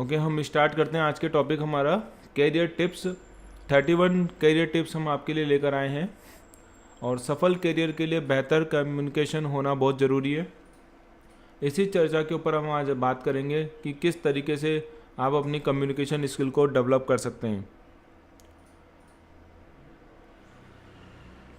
Okay, हम start करते हैं आज के टॉपिक हमारा कैरियर टिप्स। 31 कैरियर टिप्स हम आपके लिए लेकर आए हैं और सफल कैरियर के लिए बेहतर कम्युनिकेशन होना बहुत ज़रूरी है। इसी चर्चा के ऊपर हम आज बात करेंगे कि किस तरीके से आप अपनी कम्युनिकेशन स्किल को डेवलप कर सकते हैं।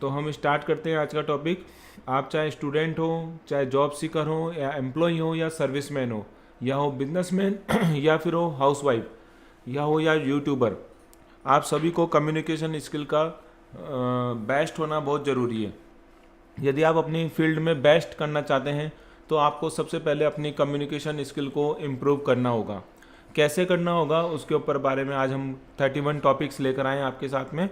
तो हम स्टार्ट करते हैं आज का टॉपिक। आप चाहे स्टूडेंट हो, चाहे जॉब सीकर हो, या एम्प्लॉय हो, या सर्विसमैन हो, या हो बिजनेसमैन या फिर हो हाउसवाइफ, या यूट्यूबर, आप सभी को कम्युनिकेशन स्किल का बेस्ट होना बहुत ज़रूरी है। यदि आप अपनी फील्ड में बेस्ट करना चाहते हैं तो आपको सबसे पहले अपनी कम्युनिकेशन स्किल को इम्प्रूव करना होगा। कैसे करना होगा उसके ऊपर बारे में आज हम 31 टॉपिक्स लेकर आए हैं आपके साथ में।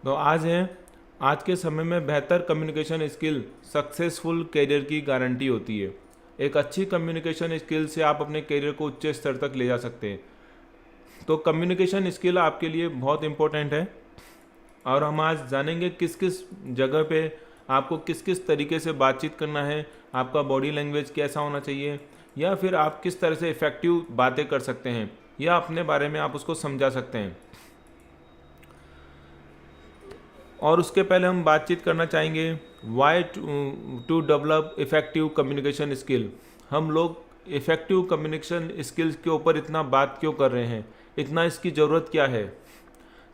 तो आज के समय में बेहतर कम्युनिकेशन स्किल सक्सेसफुल कैरियर की गारंटी होती है। एक अच्छी कम्युनिकेशन स्किल से आप अपने कैरियर को उच्च स्तर तक ले जा सकते हैं। तो कम्युनिकेशन स्किल आपके लिए बहुत इम्पोर्टेंट है और हम आज जानेंगे किस किस जगह पे आपको किस किस तरीके से बातचीत करना है, आपका बॉडी लैंग्वेज कैसा होना चाहिए, या फिर आप किस तरह से इफ़ेक्टिव बातें कर सकते हैं या अपने बारे में आप उसको समझा सकते हैं। और उसके पहले हम बातचीत करना चाहेंगे why to develop effective communication skill. हम लोग इफ़ेक्टिव कम्युनिकेशन स्किल्स के ऊपर इतना बात क्यों कर रहे हैं, इतना इसकी ज़रूरत क्या है।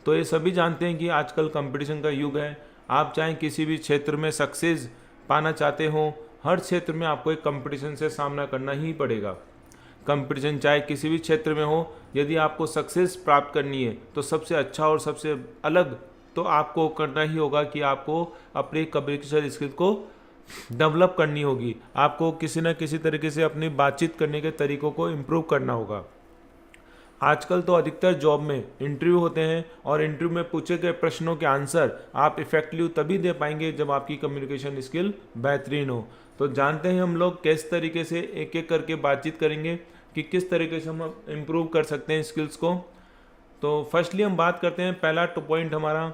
तो ये सभी जानते हैं कि आजकल कंपटीशन का युग है। आप चाहे किसी भी क्षेत्र में सक्सेस पाना चाहते हो, हर क्षेत्र में आपको एक कंपटीशन से सामना करना ही पड़ेगा। कंपटीशन चाहे किसी भी क्षेत्र में हो, यदि आपको सक्सेस प्राप्त करनी है तो सबसे अच्छा और सबसे अलग तो आपको करना ही होगा कि आपको अपनी कम्युनिकेशन स्किल को डेवलप करनी होगी। आपको किसी न किसी तरीके से अपनी बातचीत करने के तरीकों को इम्प्रूव करना होगा। आजकल तो अधिकतर जॉब में इंटरव्यू होते हैं और इंटरव्यू में पूछे गए प्रश्नों के आंसर आप इफेक्टिव तभी दे पाएंगे जब आपकी कम्युनिकेशन स्किल बेहतरीन हो। तो जानते हैं हम लोग किस तरीके से एक एक करके बातचीत करेंगे कि किस तरीके से हम इम्प्रूव कर सकते हैं स्किल्स को। तो फर्स्टली हम बात करते हैं, पहला पॉइंट हमारा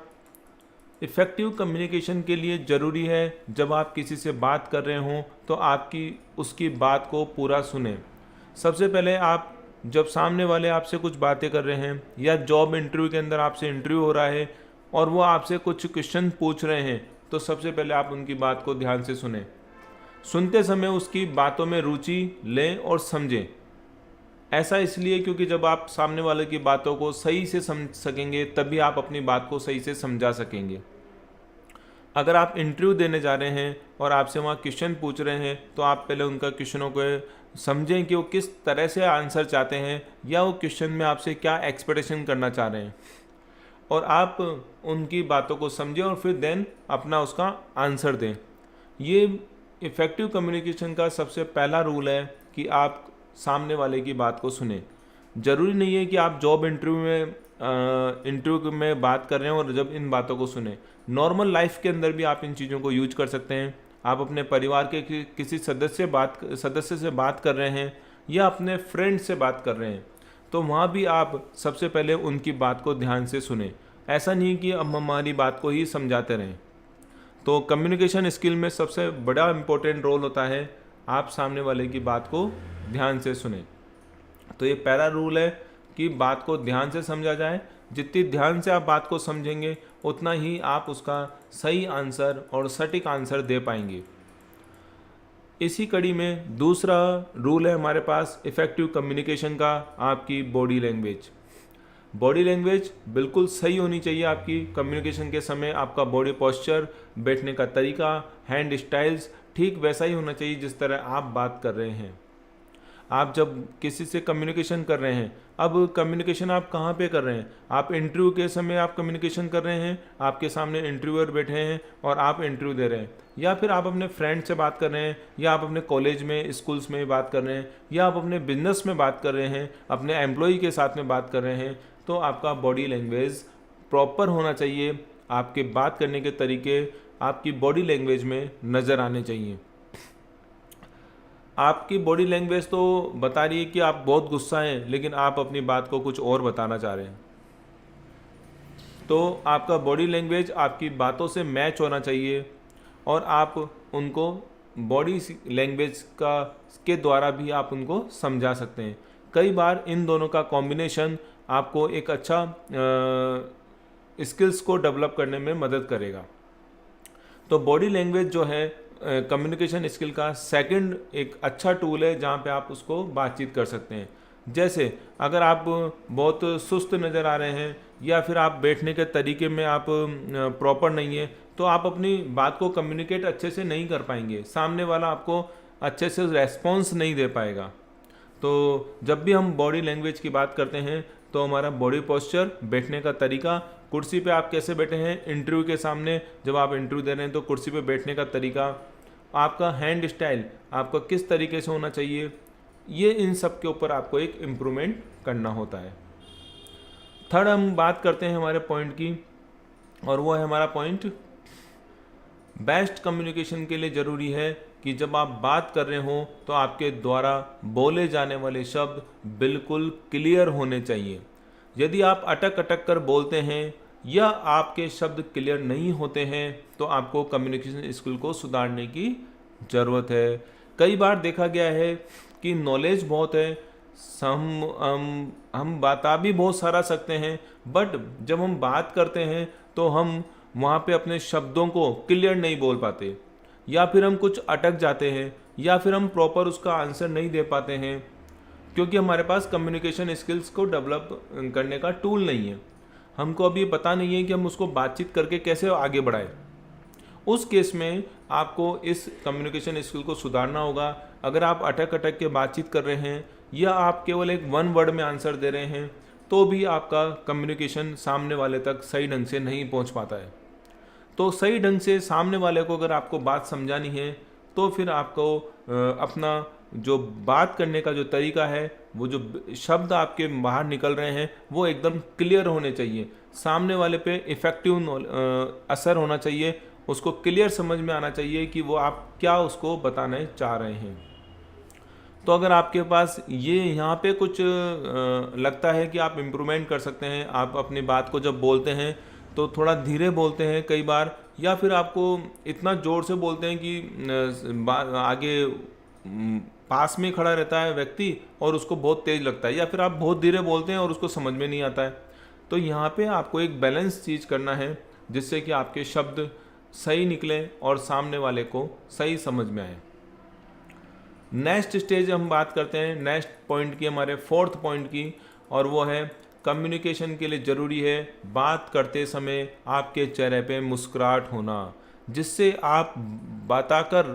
इफ़ेक्टिव कम्युनिकेशन के लिए ज़रूरी है जब आप किसी से बात कर रहे हों तो आपकी उसकी बात को पूरा सुने। सबसे पहले आप जब सामने वाले आपसे कुछ बातें कर रहे हैं या जॉब इंटरव्यू के अंदर आपसे इंटरव्यू हो रहा है और वो आपसे कुछ क्वेश्चन पूछ रहे हैं तो सबसे पहले आप उनकी बात को ध्यान से सुने। सुनते समय उसकी बातों में रुचि लें और समझें। ऐसा इसलिए क्योंकि जब आप सामने वाले की बातों को सही से समझ सकेंगे तभी आप अपनी बात को सही से समझा सकेंगे। अगर आप इंटरव्यू देने जा रहे हैं और आपसे वहाँ क्वेश्चन पूछ रहे हैं तो आप पहले उनका क्वेश्चनों को समझें कि वो किस तरह से आंसर चाहते हैं या वो क्वेश्चन में आपसे क्या एक्सपेक्टेशन करना चाह रहे हैं, और आप उनकी बातों को समझें और फिर देन अपना उसका आंसर दें। ये इफ़ेक्टिव कम्युनिकेशन का सबसे पहला रूल है कि आप सामने वाले की बात को सुने। ज़रूरी नहीं है कि आप जॉब इंटरव्यू में बात कर रहे हैं और जब इन बातों को सुने। नॉर्मल लाइफ के अंदर भी आप इन चीज़ों को यूज कर सकते हैं। आप अपने परिवार के किसी सदस्य से बात कर रहे हैं या अपने फ्रेंड से बात कर रहे हैं तो वहाँ भी आप सबसे पहले उनकी बात को ध्यान से सुने। ऐसा नहीं कि हम हमारी बात को ही समझाते रहें। तो कम्युनिकेशन स्किल में सबसे बड़ा इम्पोर्टेंट रोल होता है आप सामने वाले की बात को ध्यान से सुने। तो ये पहला रूल है कि बात को ध्यान से समझा जाए। जितनी ध्यान से आप बात को समझेंगे उतना ही आप उसका सही आंसर और सटीक आंसर दे पाएंगे। इसी कड़ी में दूसरा रूल है हमारे पास इफ़ेक्टिव कम्युनिकेशन का, आपकी बॉडी लैंग्वेज। बॉडी लैंग्वेज बिल्कुल सही होनी चाहिए आपकी कम्युनिकेशन के समय। आपका बॉडी पोस्चर, बैठने का तरीका, हैंड स्टाइल्स ठीक वैसा ही होना चाहिए जिस तरह आप बात कर रहे हैं। आप जब किसी से कम्युनिकेशन कर रहे हैं, अब कम्युनिकेशन आप कहाँ पे कर रहे हैं? आप इंटरव्यू के समय आप कम्युनिकेशन कर रहे हैं, आपके सामने इंटरव्यूअर बैठे हैं और आप इंटरव्यू दे रहे हैं, या फिर आप अपने फ्रेंड से बात कर रहे हैं, या आप अपने कॉलेज में स्कूल्स में बात कर रहे हैं, या आप अपने बिजनेस में बात कर रहे हैं, अपने एम्प्लॉय के साथ में बात कर रहे हैं। तो आपका बॉडी लैंग्वेज प्रॉपर होना चाहिए। आपके बात करने के तरीके आपकी बॉडी लैंग्वेज में नज़र आने चाहिए। आपकी बॉडी लैंग्वेज तो बता रही है कि आप बहुत गुस्सा हैं लेकिन आप अपनी बात को कुछ और बताना चाह रहे हैं। तो आपका बॉडी लैंग्वेज आपकी बातों से मैच होना चाहिए और आप उनको बॉडी लैंग्वेज के द्वारा भी आप उनको समझा सकते हैं। कई बार इन दोनों का कॉम्बिनेशन आपको एक अच्छा स्किल्स को डेवलप करने में मदद करेगा। तो बॉडी लैंग्वेज जो है कम्युनिकेशन स्किल का सेकंड एक अच्छा टूल है जहाँ पे आप उसको बातचीत कर सकते हैं। जैसे अगर आप बहुत सुस्त नज़र आ रहे हैं या फिर आप बैठने के तरीके में आप प्रॉपर नहीं है, तो आप अपनी बात को कम्युनिकेट अच्छे से नहीं कर पाएंगे, सामने वाला आपको अच्छे से रेस्पॉन्स नहीं दे पाएगा। तो जब भी हम बॉडी लैंग्वेज की बात करते हैं तो हमारा बॉडी पोस्चर, बैठने का तरीका, कुर्सी पे आप कैसे बैठे हैं इंटरव्यू के सामने, जब आप इंटरव्यू दे रहे हैं तो कुर्सी पे बैठने का तरीका, आपका हैंड स्टाइल आपका किस तरीके से होना चाहिए, ये इन सब के ऊपर आपको एक इम्प्रूवमेंट करना होता है। थर्ड हम बात करते हैं हमारे पॉइंट की, और वो है हमारा पॉइंट बेस्ट कम्युनिकेशन के लिए ज़रूरी है कि जब आप बात कर रहे हो तो आपके द्वारा बोले जाने वाले शब्द बिल्कुल क्लियर होने चाहिए। यदि आप अटक अटक कर बोलते हैं या आपके शब्द क्लियर नहीं होते हैं तो आपको कम्युनिकेशन स्किल को सुधारने की ज़रूरत है। कई बार देखा गया है कि नॉलेज बहुत है, हम बता भी बहुत सारा सकते हैं, बट जब हम बात करते हैं तो हम वहाँ पे अपने शब्दों को क्लियर नहीं बोल पाते, या फिर हम कुछ अटक जाते हैं, या फिर हम प्रॉपर उसका आंसर नहीं दे पाते हैं, क्योंकि हमारे पास कम्युनिकेशन स्किल्स को डेवलप करने का टूल नहीं है। हमको अभी पता नहीं है कि हम उसको बातचीत करके कैसे आगे बढ़ाएं। उस केस में आपको इस कम्युनिकेशन स्किल को सुधारना होगा। अगर आप अटक अटक के बातचीत कर रहे हैं या आप केवल एक वन वर्ड में आंसर दे रहे हैं तो भी आपका कम्युनिकेशन सामने वाले तक सही ढंग से नहीं पहुंच पाता है। तो सही ढंग से सामने वाले को अगर आपको बात समझानी है तो फिर आपको अपना जो बात करने का जो तरीका है, वो जो शब्द आपके बाहर निकल रहे हैं वो एकदम क्लियर होने चाहिए, सामने वाले पे इफ़ेक्टिव असर होना चाहिए, उसको क्लियर समझ में आना चाहिए कि वो आप क्या उसको बताना चाह रहे हैं। तो अगर आपके पास ये यहाँ पे कुछ लगता है कि आप इम्प्रूवमेंट कर सकते हैं, आप अपनी बात को जब बोलते हैं तो थोड़ा धीरे बोलते हैं कई बार, या फिर आपको इतना ज़ोर से बोलते हैं कि आगे पास में खड़ा रहता है व्यक्ति और उसको बहुत तेज़ लगता है, या फिर आप बहुत धीरे बोलते हैं और उसको समझ में नहीं आता है। तो यहाँ पे आपको एक बैलेंस चीज़ करना है जिससे कि आपके शब्द सही निकलें और सामने वाले को सही समझ में आए। नेक्स्ट स्टेज हम बात करते हैं नेक्स्ट पॉइंट की, हमारे फोर्थ पॉइंट की, और वो है कम्युनिकेशन के लिए ज़रूरी है बात करते समय आपके चेहरे पे मुस्कुराहट होना, जिससे आप बता कर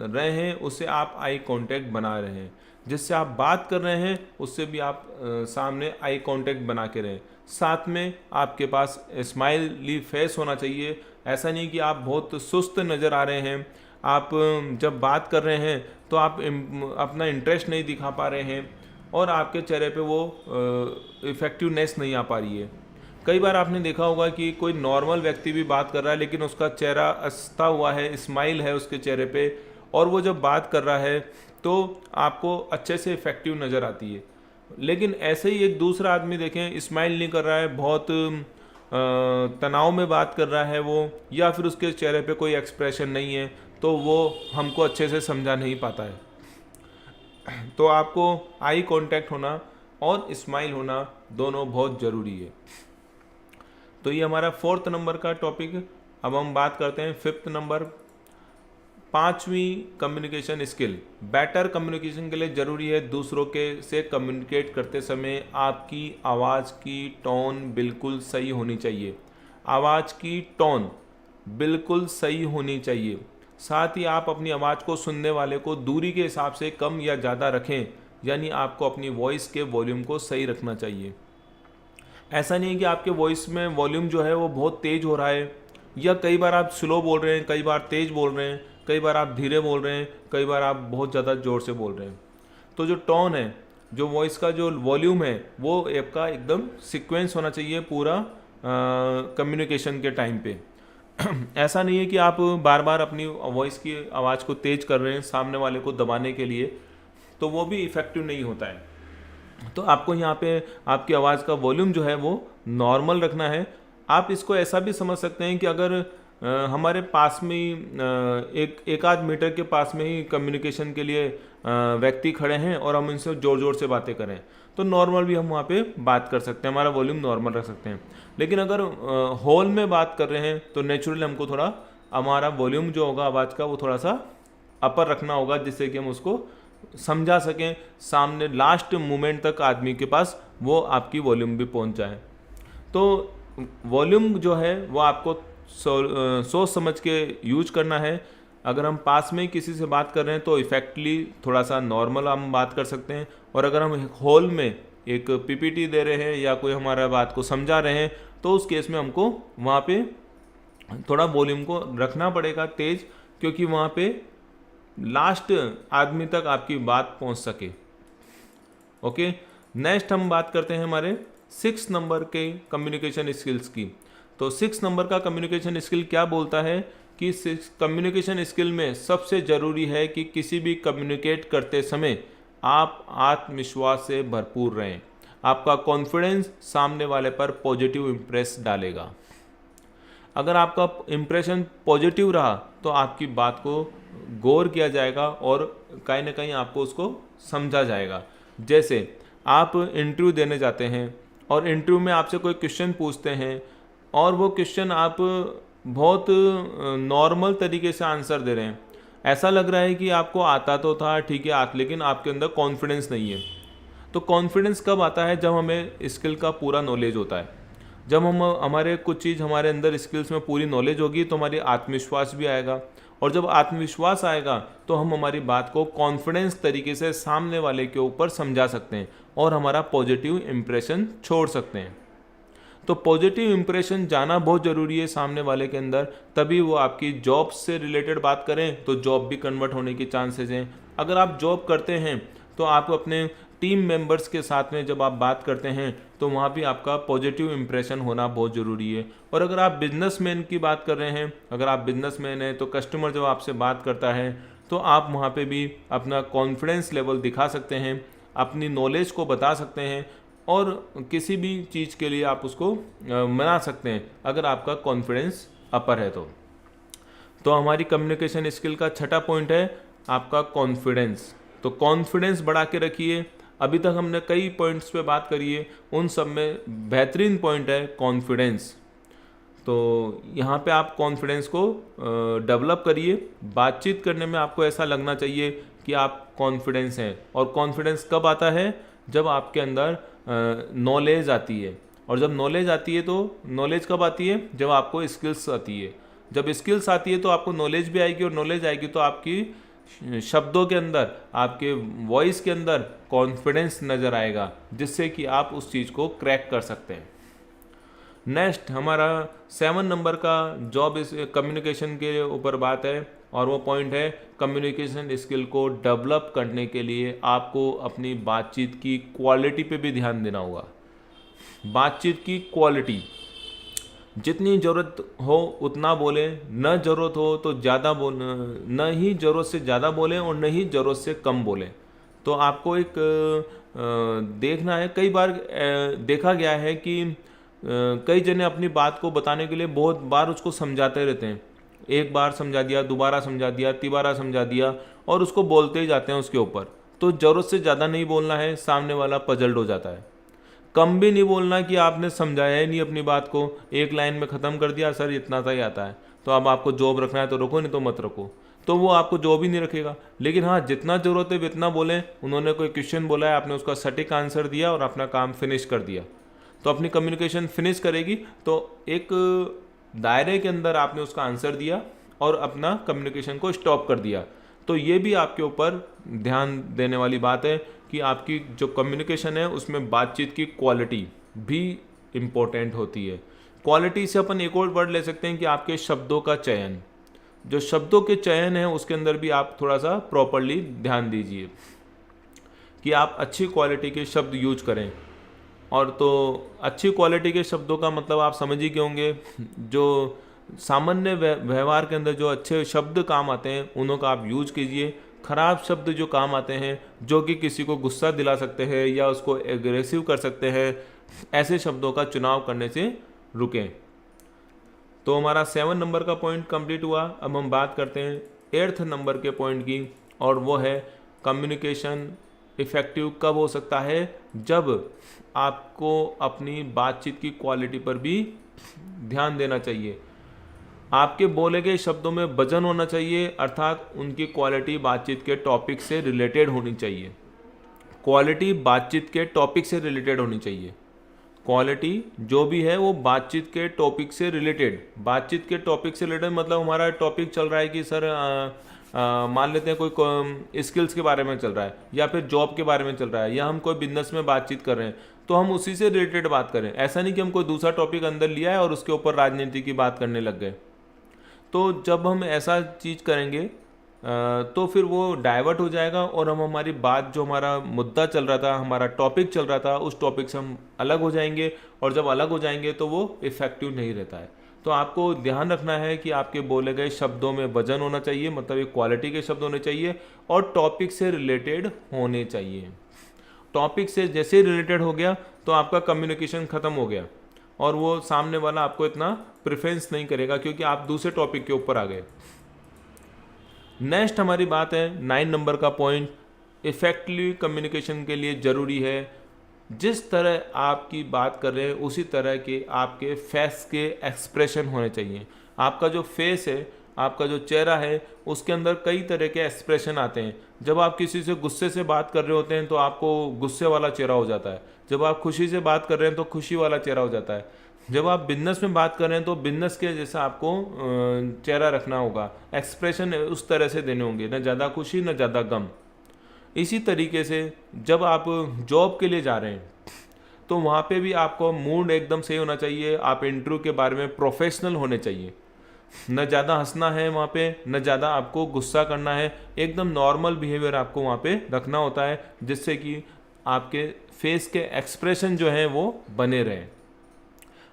रहे हैं उससे आप आई कांटेक्ट बना रहे हैं, जिससे आप बात कर रहे हैं उससे भी आप सामने आई कांटेक्ट बना के रहें। साथ में आपके पास स्माइली फेस होना चाहिए। ऐसा नहीं कि आप बहुत सुस्त नज़र आ रहे हैं, आप जब बात कर रहे हैं तो आप अपना इंटरेस्ट नहीं दिखा पा रहे हैं और आपके चेहरे पे वो इफ़ेक्टिवनेस नहीं आ पा रही है। कई बार आपने देखा होगा कि कोई नॉर्मल व्यक्ति भी बात कर रहा है लेकिन उसका चेहरा हंसता हुआ है, स्माइल है उसके चेहरे पे, और वो जब बात कर रहा है तो आपको अच्छे से इफ़ेक्टिव नज़र आती है। लेकिन ऐसे ही एक दूसरा आदमी देखें, स्माइल नहीं कर रहा है, बहुत तनाव में बात कर रहा है वो, या फिर उसके चेहरे पे कोई एक्सप्रेशन नहीं है, तो वो हमको अच्छे से समझा नहीं पाता है। तो आपको आई कांटेक्ट होना और स्माइल होना दोनों बहुत ज़रूरी है। तो ये हमारा फोर्थ नंबर का टॉपिक। अब हम बात करते हैं फिफ्थ नंबर, पांचवी कम्युनिकेशन स्किल। बेटर कम्युनिकेशन के लिए ज़रूरी है दूसरों के से कम्युनिकेट करते समय आपकी आवाज़ की टोन बिल्कुल सही होनी चाहिए। आवाज़ की टोन बिल्कुल सही होनी चाहिए। साथ ही आप अपनी आवाज़ को सुनने वाले को दूरी के हिसाब से कम या ज़्यादा रखें, यानी आपको अपनी वॉइस के वॉल्यूम को सही रखना चाहिए। ऐसा नहीं है कि आपके वॉइस में वॉल्यूम जो है वो बहुत तेज़ हो रहा है, या कई बार आप स्लो बोल रहे हैं, कई बार तेज़ बोल रहे हैं, कई बार आप धीरे बोल रहे हैं, कई बार आप बहुत ज़्यादा ज़ोर से बोल रहे हैं। तो जो टोन है, जो वॉइस का जो वॉल्यूम है, वो आपका एकदम सीक्वेंस होना चाहिए पूरा कम्युनिकेशन के टाइम पे। ऐसा नहीं है कि आप बार बार अपनी वॉइस की आवाज़ को तेज़ कर रहे हैं सामने वाले को दबाने के लिए, तो वो भी इफ़ेक्टिव नहीं होता है। तो आपको यहाँ पे आपकी आवाज़ का वॉल्यूम जो है वो नॉर्मल रखना है। आप इसको ऐसा भी समझ सकते हैं कि अगर हमारे पास में ही एक आध मीटर के पास में ही कम्युनिकेशन के लिए व्यक्ति खड़े हैं और हम इनसे ज़ोर ज़ोर से बातें करें तो नॉर्मल भी हम वहाँ पे बात कर सकते हैं, हमारा वॉल्यूम नॉर्मल रख सकते हैं। लेकिन अगर हॉल में बात कर रहे हैं तो नेचुरली हमको थोड़ा हमारा वॉल्यूम जो होगा आवाज़ का वो थोड़ा सा अपर रखना होगा, जिससे कि हम उसको समझा सकें, सामने लास्ट मोमेंट तक आदमी के पास वो आपकी वॉल्यूम भी पहुंच जाए। तो वॉल्यूम जो है वो आपको सोच समझ के यूज करना है। अगर हम पास में ही किसी से बात कर रहे हैं तो इफेक्टली थोड़ा सा नॉर्मल हम बात कर सकते हैं, और अगर हम हॉल में एक पीपीटी दे रहे हैं या कोई हमारा बात को समझा रहे हैं तो उस केस में हमको वहाँ पे थोड़ा वॉल्यूम को रखना पड़ेगा तेज, क्योंकि वहाँ पे लास्ट आदमी तक आपकी बात पहुँच सके। ओके, नेक्स्ट हम बात करते हैं हमारे 6 नंबर के कम्युनिकेशन स्किल्स की। तो 6 नंबर का कम्युनिकेशन स्किल क्या बोलता है कि कम्युनिकेशन स्किल में सबसे ज़रूरी है कि किसी भी कम्युनिकेट करते समय आप आत्मविश्वास से भरपूर रहें। आपका कॉन्फिडेंस सामने वाले पर पॉजिटिव इम्प्रेस डालेगा। अगर आपका इम्प्रेशन पॉजिटिव रहा तो आपकी बात को गौर किया जाएगा और कहीं ना कहीं आपको उसको समझा जाएगा। जैसे आप इंटरव्यू देने जाते हैं और इंटरव्यू में आपसे कोई क्वेश्चन पूछते हैं और वो क्वेश्चन आप बहुत नॉर्मल तरीके से आंसर दे रहे हैं, ऐसा लग रहा है कि आपको आता तो था ठीक है लेकिन आपके अंदर कॉन्फिडेंस नहीं है। तो कॉन्फिडेंस कब आता है? जब हमें स्किल का पूरा नॉलेज होता है। जब हम हमारे कुछ चीज़ हमारे अंदर स्किल्स में पूरी नॉलेज होगी तो हमारी आत्मविश्वास भी आएगा, और जब आत्मविश्वास आएगा तो हम हमारी बात को कॉन्फिडेंस तरीके से सामने वाले के ऊपर समझा सकते हैं और हमारा पॉजिटिव इम्प्रेशन छोड़ सकते हैं। तो पॉजिटिव इम्प्रेशन जाना बहुत ज़रूरी है सामने वाले के अंदर, तभी वो आपकी जॉब से रिलेटेड बात करें तो जॉब भी कन्वर्ट होने की चांसेस हैं। अगर आप जॉब करते हैं तो आप अपने टीम मेंबर्स के साथ में जब आप बात करते हैं तो वहाँ भी आपका पॉजिटिव इम्प्रेशन होना बहुत ज़रूरी है। और अगर आप बिजनेसमैन की बात कर रहे हैं, अगर आप बिजनेसमैन हैं तो कस्टमर जब आपसे बात करता है तो आप वहाँ पे भी अपना कॉन्फिडेंस लेवल दिखा सकते हैं, अपनी नॉलेज को बता सकते हैं और किसी भी चीज़ के लिए आप उसको मना सकते हैं अगर आपका कॉन्फिडेंस अपर है तो हमारी कम्युनिकेशन स्किल का छठा पॉइंट है आपका कॉन्फिडेंस। तो कॉन्फिडेंस बढ़ा के रखिए। अभी तक हमने कई पॉइंट्स पे बात करी है, उन सब में बेहतरीन पॉइंट है कॉन्फिडेंस। तो यहाँ पे आप कॉन्फिडेंस को डेवलप करिए। बातचीत करने में आपको ऐसा लगना चाहिए कि आप कॉन्फिडेंस हैं। और कॉन्फिडेंस कब आता है? जब आपके अंदर नॉलेज आती है। और जब नॉलेज आती है तो नॉलेज कब आती है? जब आपको स्किल्स आती है। जब स्किल्स आती है तो आपको नॉलेज भी आएगी, और नॉलेज आएगी तो आपकी शब्दों के अंदर, आपके वॉइस के अंदर कॉन्फिडेंस नज़र आएगा, जिससे कि आप उस चीज़ को क्रैक कर सकते हैं। नेक्स्ट हमारा 7 नंबर का जॉब इस कम्युनिकेशन के ऊपर बात है, और वो पॉइंट है कम्युनिकेशन स्किल को डेवलप करने के लिए आपको अपनी बातचीत की क्वालिटी पे भी ध्यान देना होगा। बातचीत की क्वालिटी, जितनी ज़रूरत हो उतना बोलें, न ज़रूरत हो तो ज़्यादा बोल, न ही ज़रूरत से ज़्यादा बोलें और न ही ज़रूरत से कम बोलें। तो आपको एक देखना है, कई बार देखा गया है कि कई जने अपनी बात को बताने के लिए बहुत बार उसको समझाते रहते हैं। एक बार समझा दिया, दोबारा समझा दिया, तिबारा समझा दिया, और उसको बोलते ही जाते हैं उसके ऊपर। तो ज़रूरत से ज़्यादा नहीं बोलना है, सामने वाला पजल्ड हो जाता है। कम भी नहीं बोलना कि आपने समझाया ही नहीं अपनी बात को, एक लाइन में ख़त्म कर दिया, सर इतना सा ही आता है, तो अब आपको जॉब रखना है तो रखो, नहीं तो मत रखो। तो वो आपको जॉब ही नहीं रखेगा। लेकिन हाँ, जितना ज़रूरत है इतना बोलें। उन्होंने कोई क्वेश्चन बोला है, आपने उसका सटीक आंसर दिया और अपना काम फिनिश कर दिया, तो अपनी कम्युनिकेशन फिनिश करेगी। तो एक दायरे के अंदर आपने उसका आंसर दिया और अपना कम्युनिकेशन को स्टॉप कर दिया। तो ये भी आपके ऊपर ध्यान देने वाली बात है कि आपकी जो कम्युनिकेशन है उसमें बातचीत की क्वालिटी भी इम्पोर्टेंट होती है। क्वालिटी से अपन एक और वर्ड ले सकते हैं कि आपके शब्दों का चयन, जो शब्दों के चयन है उसके अंदर भी आप थोड़ा सा प्रॉपरली ध्यान दीजिए कि आप अच्छी क्वालिटी के शब्द यूज करें। और तो अच्छी क्वालिटी के शब्दों का मतलब आप समझ ही गए होंगे, जो सामान्य व्यवहार के अंदर जो अच्छे शब्द काम आते हैं उन्हों का आप यूज कीजिए। खराब शब्द जो काम आते हैं, जो कि किसी को गुस्सा दिला सकते हैं या उसको एग्रेसिव कर सकते हैं, ऐसे शब्दों का चुनाव करने से रुकें। तो हमारा 7 नंबर का पॉइंट कंप्लीट हुआ। अब हम बात करते हैं 8th नंबर के पॉइंट की, और वो है कम्युनिकेशन इफ़ेक्टिव कब हो सकता है, जब आपको अपनी बातचीत की क्वालिटी पर भी ध्यान देना चाहिए। आपके बोले गए शब्दों में वजन होना चाहिए, अर्थात उनकी क्वालिटी बातचीत के टॉपिक से रिलेटेड होनी चाहिए। क्वालिटी बातचीत के टॉपिक से रिलेटेड होनी चाहिए। क्वालिटी जो भी है वो बातचीत के टॉपिक से रिलेटेड, बातचीत के टॉपिक से रिलेटेड मतलब हमारा टॉपिक चल रहा है कि सर मान लेते हैं कोई स्किल्स के बारे में चल रहा है, या फिर जॉब के बारे में चल रहा है, या हम कोई बिजनेस में बातचीत कर रहे हैं, तो हम उसी से रिलेटेड बात करें। ऐसा नहीं कि हम कोई दूसरा टॉपिक अंदर लिया है और उसके ऊपर राजनीति की बात करने लग गए। तो जब हम ऐसा चीज़ करेंगे तो फिर वो डाइवर्ट हो जाएगा, और हम हमारी बात, जो हमारा मुद्दा चल रहा था, हमारा टॉपिक चल रहा था, उस टॉपिक से हम अलग हो जाएंगे, और जब अलग हो जाएंगे तो वो इफ़ेक्टिव नहीं रहता है। तो आपको ध्यान रखना है कि आपके बोले गए शब्दों में वजन होना चाहिए, मतलब एक क्वालिटी के शब्द होने चाहिए, और टॉपिक से रिलेटेड होने चाहिए। टॉपिक से जैसे रिलेटेड हो गया तो आपका कम्युनिकेशन ख़त्म हो गया, और वो सामने वाला आपको इतना प्रेफरेंस नहीं करेगा, क्योंकि आप दूसरे टॉपिक के ऊपर आ गए। नेक्स्ट हमारी बात है 9 नंबर का पॉइंट, इफेक्टिव कम्युनिकेशन के लिए ज़रूरी है जिस तरह आपकी बात कर रहे हैं उसी तरह के आपके फेस के एक्सप्रेशन होने चाहिए। आपका जो फेस है, आपका जो चेहरा है, उसके अंदर कई तरह के एक्सप्रेशन आते हैं। जब आप किसी से गुस्से से बात कर रहे होते हैं तो आपको गुस्से वाला चेहरा हो जाता है। जब आप खुशी से बात कर रहे हैं तो खुशी वाला चेहरा हो जाता है। जब आप बिजनेस में बात कर रहे हैं तो बिजनेस के जैसा आपको चेहरा रखना होगा, एक्सप्रेशन उस तरह से देने होंगे, न ज़्यादा खुशी न ज़्यादा गम। इसी तरीके से जब आप जॉब के लिए जा रहे हैं तो वहाँ पे भी आपको मूड एकदम सही होना चाहिए। आप इंटरव्यू के बारे में प्रोफेशनल होने चाहिए, न ज़्यादा हंसना है वहाँ पे, न ज़्यादा आपको गुस्सा करना है। एकदम नॉर्मल बिहेवियर आपको वहाँ पे रखना होता है, जिससे कि आपके फेस के एक्सप्रेशन जो हैं वो बने रहें।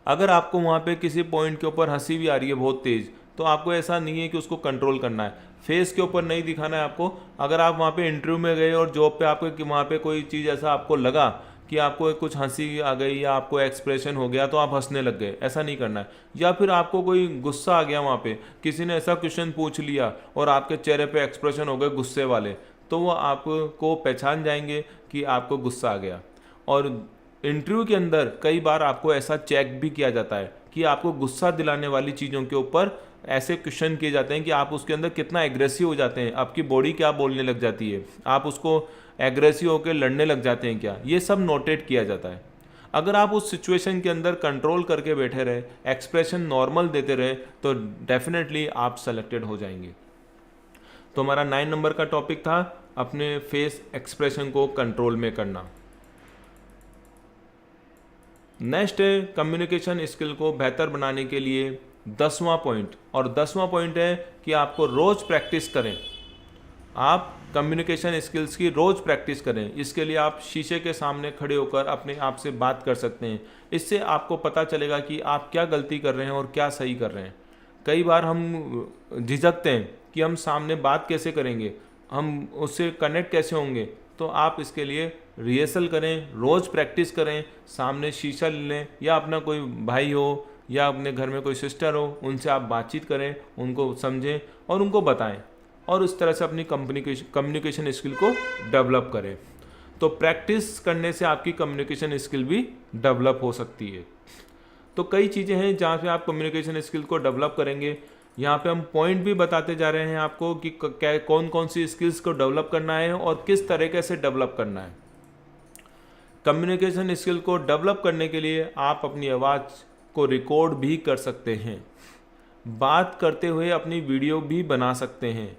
अगर आपको वहाँ पे किसी पॉइंट के ऊपर हंसी भी आ रही है बहुत तेज़, तो आपको ऐसा नहीं है कि उसको कंट्रोल करना है, फेस के ऊपर नहीं दिखाना है आपको। अगर आप वहाँ पे इंटरव्यू में गए और जॉब पे आपको वहाँ पे कोई चीज़ ऐसा आपको लगा कि आपको कुछ हंसी आ गई या आपको एक्सप्रेशन हो गया तो आप हंसने लग गए, ऐसा नहीं करना है। या फिर आपको कोई गुस्सा आ गया, वहाँ पे किसी ने ऐसा क्वेश्चन पूछ लिया और आपके चेहरे पे एक्सप्रेशन हो गए गुस्से वाले, तो वो आपको पहचान जाएंगे कि आपको गुस्सा आ गया। और इंटरव्यू के अंदर कई बार आपको ऐसा चेक भी किया जाता है कि आपको गुस्सा दिलाने वाली चीज़ों के ऊपर ऐसे क्वेश्चन किए जाते हैं कि आप उसके अंदर कितना एग्रेसिव हो जाते हैं, आपकी बॉडी क्या बोलने लग जाती है, आप उसको एग्रेसिव होकर लड़ने लग जाते हैं क्या, ये सब नोटेट किया जाता है। अगर आप उस सिचुएशन के अंदर कंट्रोल करके बैठे रहे, एक्सप्रेशन नॉर्मल देते रहे, तो डेफिनेटली आप सेलेक्टेड हो जाएंगे। तो हमारा 9 नंबर का टॉपिक था अपने फेस एक्सप्रेशन को कंट्रोल में करना। नेक्स्ट है कम्युनिकेशन स्किल को बेहतर बनाने के लिए 10वां पॉइंट, और 10वां पॉइंट है कि आपको रोज़ प्रैक्टिस करें। आप कम्युनिकेशन स्किल्स की रोज़ प्रैक्टिस करें। इसके लिए आप शीशे के सामने खड़े होकर अपने आप से बात कर सकते हैं। इससे आपको पता चलेगा कि आप क्या गलती कर रहे हैं और क्या सही कर रहे हैं। कई बार हम झिझकते हैं कि हम सामने बात कैसे करेंगे, हम उससे कनेक्ट कैसे होंगे। तो आप इसके लिए रिहर्सल करें, रोज़ प्रैक्टिस करें, सामने शीशा ले लें, या अपना कोई भाई हो या अपने घर में कोई सिस्टर हो, उनसे आप बातचीत करें, उनको समझें और उनको बताएं, और उस तरह से अपनी कम्युनिकेशन स्किल को डेवलप करें। तो प्रैक्टिस करने से आपकी कम्युनिकेशन स्किल भी डेवलप हो सकती है। तो कई चीज़ें हैं जहाँ पे आप कम्युनिकेशन स्किल को डेवलप करेंगे। यहाँ पे हम पॉइंट भी बताते जा रहे हैं आपको कि कौन कौन सी स्किल्स को डेवलप करना है और किस तरीके से डेवलप करना है। कम्युनिकेशन स्किल को डेवलप करने के लिए आप अपनी आवाज़ को रिकॉर्ड भी कर सकते हैं, बात करते हुए अपनी वीडियो भी बना सकते हैं।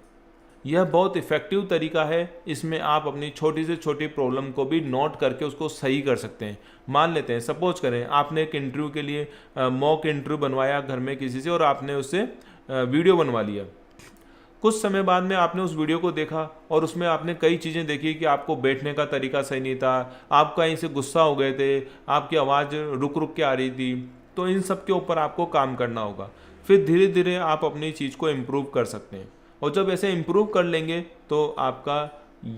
यह बहुत इफ़ेक्टिव तरीका है। इसमें आप अपनी छोटी से छोटी प्रॉब्लम को भी नोट करके उसको सही कर सकते हैं। मान लेते हैं, सपोज करें आपने एक इंटरव्यू के लिए मॉक इंटरव्यू बनवाया घर में किसी से, और आपने उससे वीडियो बनवा लिया। कुछ समय बाद में आपने उस वीडियो को देखा और उसमें आपने कई चीज़ें देखी कि आपको बैठने का तरीका सही नहीं था, आप कहीं से गुस्सा हो गए थे, आपकी आवाज़ रुक रुक के आ रही थी। तो इन सब के ऊपर आपको काम करना होगा। फिर धीरे धीरे आप अपनी चीज़ को इम्प्रूव कर सकते हैं, और जब ऐसे इम्प्रूव कर लेंगे तो आपका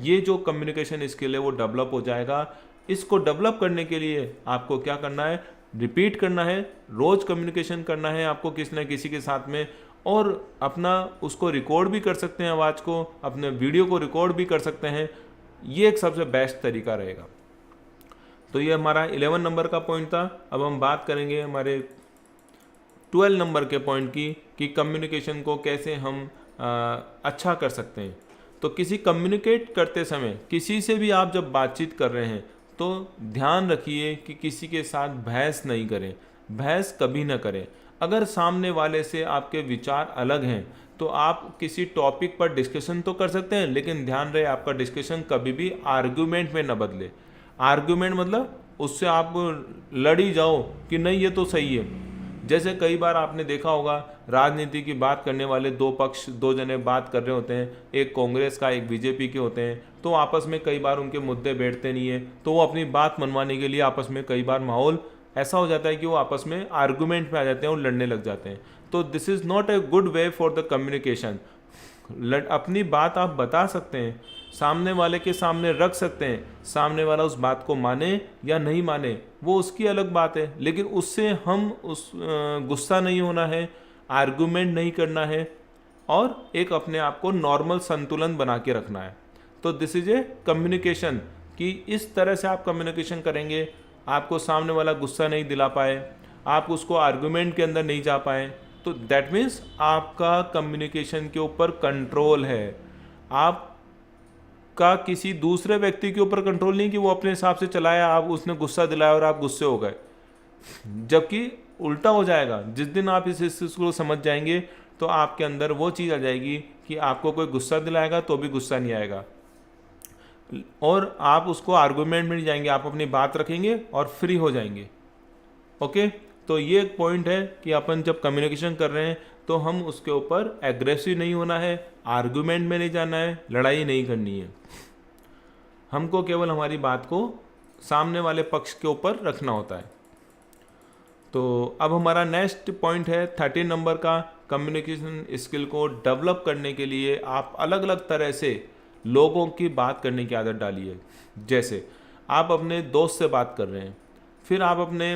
ये जो कम्युनिकेशन स्किल है वो डेवलप हो जाएगा। इसको डेवलप करने के लिए आपको क्या करना है, रिपीट करना है, रोज़ कम्युनिकेशन करना है आपको किसी न किसी के साथ में, और अपना उसको रिकॉर्ड भी कर सकते हैं, आवाज़ को, अपने वीडियो को रिकॉर्ड भी कर सकते हैं। ये एक सबसे बेस्ट तरीका रहेगा। तो ये हमारा 11 नंबर का पॉइंट था। अब हम बात करेंगे हमारे 12 नंबर के पॉइंट की कि कम्युनिकेशन को कैसे हम अच्छा कर सकते हैं। तो किसी कम्युनिकेट करते समय किसी से भी आप जब बातचीत कर रहे हैं तो ध्यान रखिए कि किसी के साथ बहस नहीं करें, बहस कभी ना करें। अगर सामने वाले से आपके विचार अलग हैं तो आप किसी टॉपिक पर डिस्कशन तो कर सकते हैं, लेकिन ध्यान रहे आपका डिस्कशन कभी भी आर्ग्यूमेंट में न बदले। आर्ग्यूमेंट मतलब उससे आप लड़ी जाओ कि नहीं ये तो सही है। जैसे कई बार आपने देखा होगा राजनीति की बात करने वाले दो पक्ष, दो जने बात कर रहे होते हैं, एक कांग्रेस का एक बीजेपी के होते हैं, तो आपस में कई बार उनके मुद्दे बैठते नहीं है, तो वो अपनी बात मनवाने के लिए आपस में कई बार माहौल ऐसा हो जाता है कि वो आपस में आर्गूमेंट में आ जाते हैं और लड़ने लग जाते हैं। तो this is not a good way for the communication. अपनी बात आप बता सकते हैं, सामने वाले के सामने रख सकते हैं, सामने वाला उस बात को माने या नहीं माने वो उसकी अलग बात है, लेकिन उससे हम गुस्सा नहीं होना है, आर्गूमेंट नहीं करना है, और एक अपने आप को नॉर्मल संतुलन बना के रखना है। तो दिस इज ए कम्युनिकेशन कि इस तरह से आप कम्युनिकेशन करेंगे, आपको सामने वाला गुस्सा नहीं दिला पाए, आप उसको आर्गूमेंट के अंदर नहीं जा पाए, तो दैट मीन्स आपका कम्युनिकेशन के ऊपर कंट्रोल है। आपका किसी दूसरे व्यक्ति के ऊपर कंट्रोल नहीं कि वो अपने हिसाब से चलाया, आप उसने गुस्सा दिलाया और आप गुस्से हो गए। जबकि उल्टा हो जाएगा, जिस दिन आप इस चीज़ को समझ जाएंगे तो आपके अंदर वो चीज़ आ जाएगी कि आपको कोई गुस्सा दिलाएगा तो भी गुस्सा नहीं आएगा, और आप उसको आर्गूमेंट में नहीं जाएंगे, आप अपनी बात रखेंगे और फ्री हो जाएंगे। ओके, तो ये एक पॉइंट है कि अपन जब कम्युनिकेशन कर रहे हैं तो हम उसके ऊपर एग्रेसिव नहीं होना है, आर्गूमेंट में नहीं जाना है, लड़ाई नहीं करनी है। हमको केवल हमारी बात को सामने वाले पक्ष के ऊपर रखना होता है। तो अब हमारा नेक्स्ट पॉइंट है 13 नंबर का, कम्युनिकेशन स्किल को डेवलप करने के लिए आप अलग अलग तरह से लोगों की बात करने की आदत डालिए। जैसे आप अपने दोस्त से बात कर रहे हैं, फिर आप अपने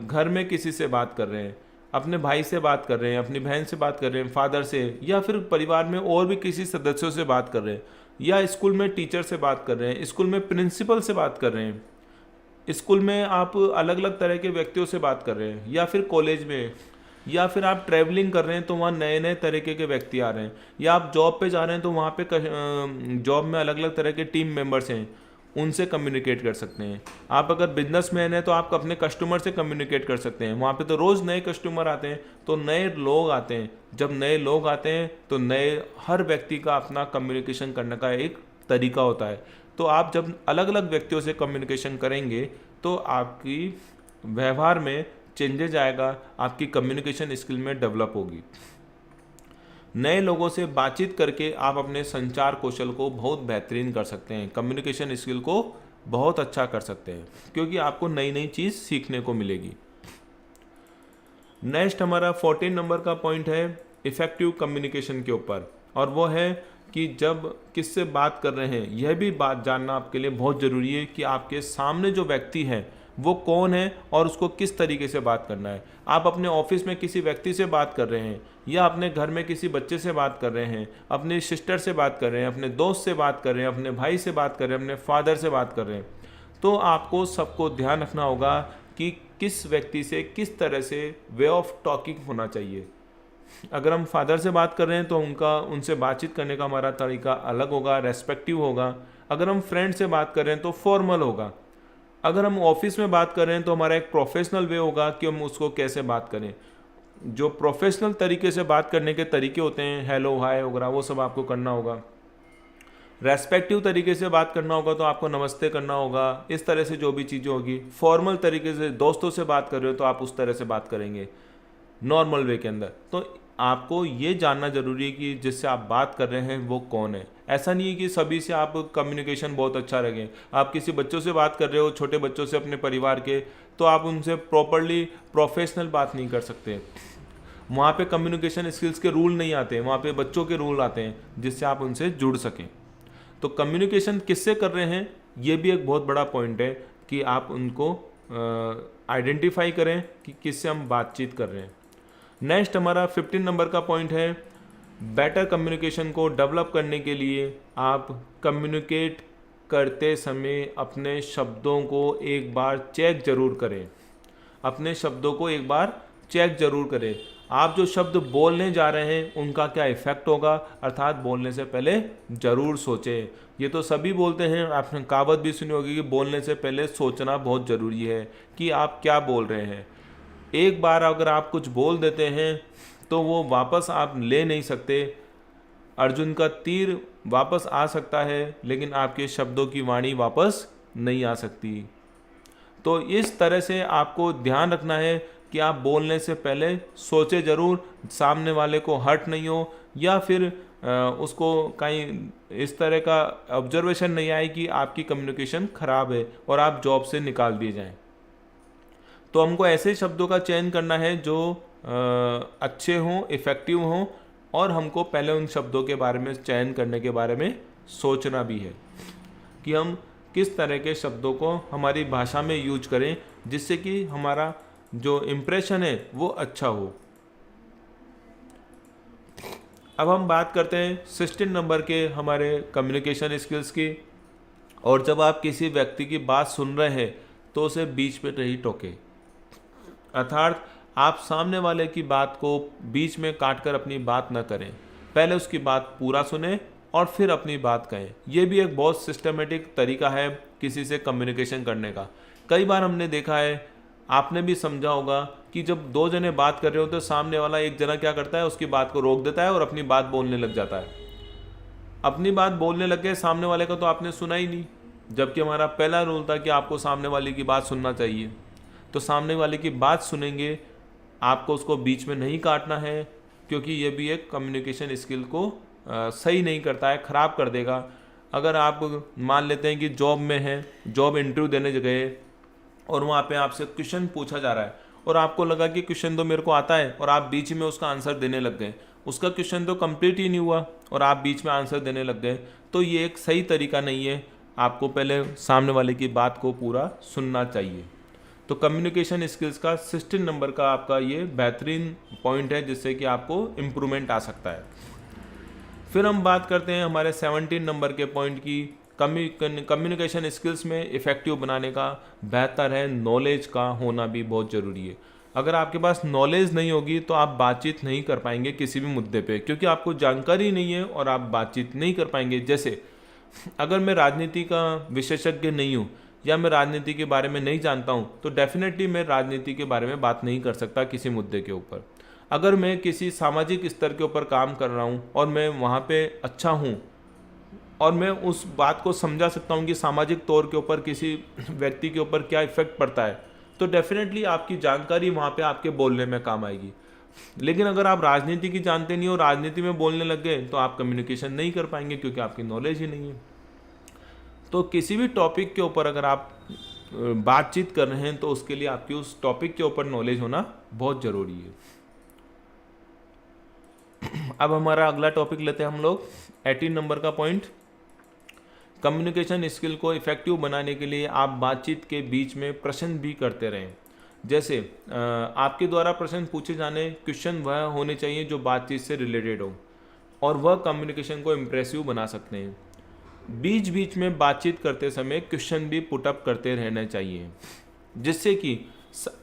घर में किसी से बात कर रहे हैं, अपने भाई से बात कर रहे हैं, अपनी बहन से बात कर रहे हैं, फादर से, या फिर परिवार में और भी किसी सदस्यों से बात कर रहे हैं, या स्कूल में टीचर से बात कर रहे हैं, स्कूल में प्रिंसिपल से बात कर रहे हैं, स्कूल में आप अलग अलग तरह के व्यक्तियों से बात कर रहे हैं, या फिर कॉलेज में, या फिर आप ट्रैवलिंग कर रहे हैं तो वहाँ नए नए तरीके के व्यक्ति आ रहे हैं, या आप जॉब पे जा रहे हैं तो वहाँ पे जॉब में अलग अलग तरह के टीम मेंबर्स हैं, उनसे कम्युनिकेट कर सकते हैं। आप अगर बिजनेसमैन हैं तो आप अपने कस्टमर से कम्युनिकेट कर सकते हैं, वहाँ पे तो रोज़ नए कस्टमर आते हैं, तो नए लोग आते हैं। जब नए लोग आते हैं तो हर व्यक्ति का अपना कम्युनिकेशन करने का एक तरीका होता है। तो आप जब अलग अलग व्यक्तियों से कम्युनिकेशन करेंगे तो आपकी व्यवहार में चेंजेज आएगा, आपकी कम्युनिकेशन स्किल में डेवलप होगी। नए लोगों से बातचीत करके आप अपने संचार कौशल को बहुत बेहतरीन कर सकते हैं, कम्युनिकेशन स्किल को बहुत अच्छा कर सकते हैं, क्योंकि आपको नई नई चीज़ सीखने को मिलेगी। नेक्स्ट हमारा 14 नंबर का पॉइंट है इफ़ेक्टिव कम्युनिकेशन के ऊपर, और वो है कि जब किससे बात कर रहे हैं यह भी बात जानना आपके लिए बहुत ज़रूरी है कि आपके सामने जो व्यक्ति है वो कौन है और उसको किस तरीके से बात करना है। आप अपने ऑफिस में किसी व्यक्ति से बात कर रहे हैं, या अपने घर में किसी बच्चे से बात कर रहे हैं, अपनी सिस्टर से बात कर रहे हैं, अपने दोस्त से बात कर रहे हैं, अपने भाई से बात कर रहे हैं, अपने फादर से बात कर रहे हैं, तो आपको सबको ध्यान रखना होगा कि किस व्यक्ति से किस तरह से वे ऑफ टॉकिंग होना चाहिए। अगर हम फादर से बात कर रहे हैं तो उनसे बातचीत करने का हमारा तरीका अलग होगा, रेस्पेक्टिव होगा। अगर हम फ्रेंड से बात कर रहे हैं तो फॉर्मल होगा। अगर हम ऑफिस में बात कर रहे हैं तो हमारा एक प्रोफेशनल वे होगा कि हम उसको कैसे बात करें। जो प्रोफेशनल तरीके से बात करने के तरीके होते हैं, हेलो हाय वगैरह, वो सब आपको करना होगा। रेस्पेक्टिव तरीके से बात करना होगा तो आपको नमस्ते करना होगा, इस तरह से जो भी चीज़ें होगी। फॉर्मल तरीके से दोस्तों से बात कर रहे हो तो आप उस तरह से बात करेंगे नॉर्मल वे के अंदर। तो आपको ये जानना जरूरी है कि जिससे आप बात कर रहे हैं वो कौन है। ऐसा नहीं है कि सभी से आप कम्युनिकेशन बहुत अच्छा रखें। आप किसी बच्चों से बात कर रहे हो, छोटे बच्चों से अपने परिवार के, तो आप उनसे प्रॉपरली प्रोफेशनल बात नहीं कर सकते। वहाँ पे कम्युनिकेशन स्किल्स के रूल नहीं आते, वहाँ पे बच्चों के रूल आते हैं जिससे आप उनसे जुड़ सकें। तो कम्युनिकेशन किससे कर रहे हैं ये भी एक बहुत बड़ा पॉइंट है कि आप उनको आइडेंटिफाई करें कि किससे हम बातचीत कर रहे हैं। नेक्स्ट हमारा 15 नंबर का पॉइंट है, बेटर कम्युनिकेशन को डेवलप करने के लिए आप कम्युनिकेट करते समय अपने शब्दों को एक बार चेक ज़रूर करें। अपने शब्दों को एक बार चेक ज़रूर करें। आप जो शब्द बोलने जा रहे हैं उनका क्या इफ़ेक्ट होगा, अर्थात बोलने से पहले ज़रूर सोचें। ये तो सभी बोलते हैं, आपने कहावत भी सुनी होगी कि बोलने से पहले सोचना बहुत ज़रूरी है कि आप क्या बोल रहे हैं। एक बार अगर आप कुछ बोल देते हैं तो वो वापस आप ले नहीं सकते। अर्जुन का तीर वापस आ सकता है लेकिन आपके शब्दों की वाणी वापस नहीं आ सकती। तो इस तरह से आपको ध्यान रखना है कि आप बोलने से पहले सोचे ज़रूर, सामने वाले को हर्ट नहीं हो या फिर उसको कहीं इस तरह का ऑब्जर्वेशन नहीं आए कि आपकी कम्युनिकेशन ख़राब है और आप जॉब से निकाल दिए जाएं। तो हमको ऐसे शब्दों का चयन करना है जो अच्छे हों, इफ़ेक्टिव हों, और हमको पहले उन शब्दों के बारे में चयन करने के बारे में सोचना भी है कि हम किस तरह के शब्दों को हमारी भाषा में यूज करें जिससे कि हमारा जो इम्प्रेशन है वो अच्छा हो। अब हम बात करते हैं 16 नंबर के हमारे कम्युनिकेशन स्किल्स की। और जब आप किसी व्यक्ति की बात सुन रहे हैं तो उसे बीच में नहीं टोके, अर्थात आप सामने वाले की बात को बीच में काट कर अपनी बात न करें। पहले उसकी बात पूरा सुने और फिर अपनी बात कहें। यह भी एक बहुत सिस्टमेटिक तरीका है किसी से कम्युनिकेशन करने का। कई बार हमने देखा है, आपने भी समझा होगा कि जब दो जने बात कर रहे हो तो सामने वाला एक जना क्या करता है, उसकी बात को रोक देता है और अपनी बात बोलने लग जाता है। अपनी बात बोलने लग गए, सामने वाले का तो आपने सुना ही नहीं, जबकि हमारा पहला रूल था कि आपको सामने वाले की बात सुनना चाहिए। तो सामने वाले की बात सुनेंगे, आपको उसको बीच में नहीं काटना है, क्योंकि ये भी एक कम्युनिकेशन स्किल को सही नहीं करता है, ख़राब कर देगा। अगर आप मान लेते हैं कि जॉब में हैं, जॉब इंटरव्यू देने गए और वहाँ पे आपसे क्वेश्चन पूछा जा रहा है और आपको लगा कि क्वेश्चन तो मेरे को आता है और आप बीच में उसका आंसर देने लग गए, उसका क्वेश्चन तो कंप्लीट ही नहीं हुआ और आप बीच में आंसर देने लग गए, तो ये एक सही तरीका नहीं है। आपको पहले सामने वाले की बात को पूरा सुनना चाहिए। तो कम्युनिकेशन स्किल्स का 16 नंबर का आपका ये बेहतरीन पॉइंट है जिससे कि आपको इम्प्रूवमेंट आ सकता है। फिर हम बात करते हैं हमारे 17 नंबर के पॉइंट की। कम्युनिकेशन स्किल्स में इफ़ेक्टिव बनाने का बेहतर है नॉलेज का होना भी बहुत ज़रूरी है। अगर आपके पास नॉलेज नहीं होगी तो आप बातचीत नहीं कर पाएंगे किसी भी मुद्दे पे, क्योंकि आपको जानकारी नहीं है और आप बातचीत नहीं कर पाएंगे। जैसे अगर मैं राजनीति का विशेषज्ञ नहीं हूँ या मैं राजनीति के बारे में नहीं जानता हूँ तो डेफिनेटली मैं राजनीति के बारे में बात नहीं कर सकता किसी मुद्दे के ऊपर। अगर मैं किसी सामाजिक स्तर के ऊपर काम कर रहा हूँ और मैं वहाँ पे अच्छा हूँ और मैं उस बात को समझा सकता हूँ कि सामाजिक तौर के ऊपर किसी व्यक्ति के ऊपर क्या इफ़ेक्ट पड़ता है, तो डेफिनेटली आपकी जानकारी वहाँ पे आपके बोलने में काम आएगी। लेकिन अगर आप राजनीति की जानते नहीं हो, राजनीति में बोलने लग गए, तो आप कम्युनिकेशन नहीं कर पाएंगे क्योंकि आपकी नॉलेज ही नहीं है। तो किसी भी टॉपिक के ऊपर अगर आप बातचीत कर रहे हैं तो उसके लिए आपकी उस टॉपिक के ऊपर नॉलेज होना बहुत ज़रूरी है। अब हमारा अगला टॉपिक लेते हैं हम लोग 18 नंबर का पॉइंट। कम्युनिकेशन स्किल को इफ़ेक्टिव बनाने के लिए आप बातचीत के बीच में प्रश्न भी करते रहें। जैसे आपके द्वारा प्रश्न पूछे जाने क्वेश्चन वह होने चाहिए जो बातचीत से रिलेटेड हो और वह कम्युनिकेशन को इम्प्रेसिव बना सकते हैं। बीच बीच में बातचीत करते समय क्वेश्चन भी पुटअप करते रहना चाहिए जिससे कि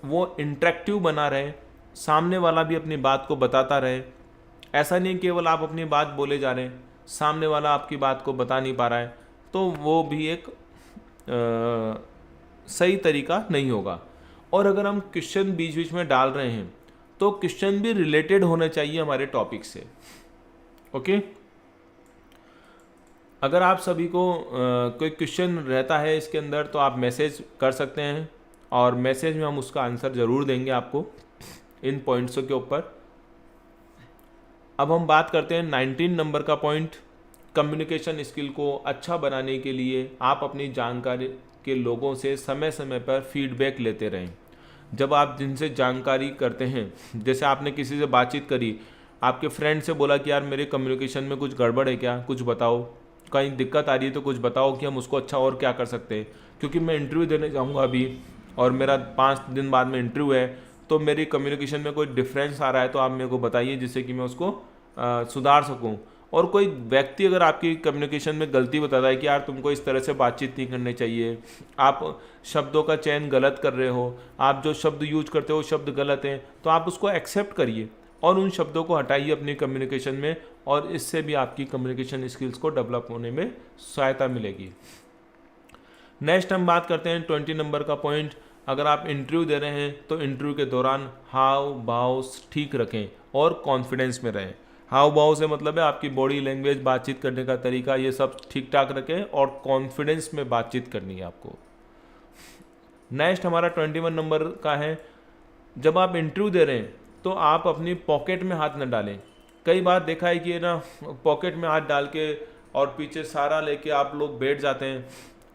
वो इंटरेक्टिव बना रहे, सामने वाला भी अपनी बात को बताता रहे। ऐसा नहीं केवल आप अपनी बात बोले जा रहे हैं, सामने वाला आपकी बात को बता नहीं पा रहा है, तो वो भी एक सही तरीका नहीं होगा। और अगर हम क्वेश्चन बीच बीच में डाल रहे हैं तो क्वेश्चन भी रिलेटेड होने चाहिए हमारे टॉपिक से। ओके, अगर आप सभी को कोई क्वेश्चन रहता है इसके अंदर तो आप मैसेज कर सकते हैं और मैसेज में हम उसका आंसर ज़रूर देंगे आपको इन पॉइंट्सों के ऊपर। अब हम बात करते हैं 19 नंबर का पॉइंट। कम्युनिकेशन स्किल को अच्छा बनाने के लिए आप अपनी जानकारी के लोगों से समय समय पर फीडबैक लेते रहें। जब आप जिनसे जानकारी करते हैं, जैसे आपने किसी से बातचीत करी, आपके फ्रेंड से बोला कि यार मेरे कम्युनिकेशन में कुछ गड़बड़ है क्या, कुछ बताओ, कहीं दिक्कत आ रही है तो कुछ बताओ कि हम उसको अच्छा और क्या कर सकते हैं। क्योंकि मैं इंटरव्यू देने जाऊंगा अभी और मेरा 5 दिन बाद में इंटरव्यू है, तो मेरी कम्युनिकेशन में कोई डिफरेंस आ रहा है तो आप मेरे को बताइए, जिससे कि मैं उसको सुधार सकूं। और कोई व्यक्ति अगर आपकी कम्युनिकेशन में गलती बताता है कि यार तुमको इस तरह से बातचीत नहीं करनी चाहिए, आप शब्दों का चयन गलत कर रहे हो, आप जो शब्द यूज करते हो शब्द गलत हैं, तो आप उसको एक्सेप्ट करिए और उन शब्दों को हटाइए अपनी कम्युनिकेशन में, और इससे भी आपकी कम्युनिकेशन स्किल्स को डेवलप होने में सहायता मिलेगी। नेक्स्ट हम बात करते हैं 20 नंबर का पॉइंट। अगर आप इंटरव्यू दे रहे हैं तो इंटरव्यू के दौरान हाव भाव ठीक रखें और कॉन्फिडेंस में रहें। हाव भाव से मतलब है आपकी बॉडी लैंग्वेज, बातचीत करने का तरीका, ये सब ठीक ठाक रखें और कॉन्फिडेंस में बातचीत करनी है आपको। नेक्स्ट हमारा 21 नंबर का है, जब आप इंटरव्यू दे रहे हैं तो आप अपनी पॉकेट में हाथ न डालें। कई बार देखा है कि ना पॉकेट में हाथ डाल के और पीछे सारा लेके आप लोग बैठ जाते हैं,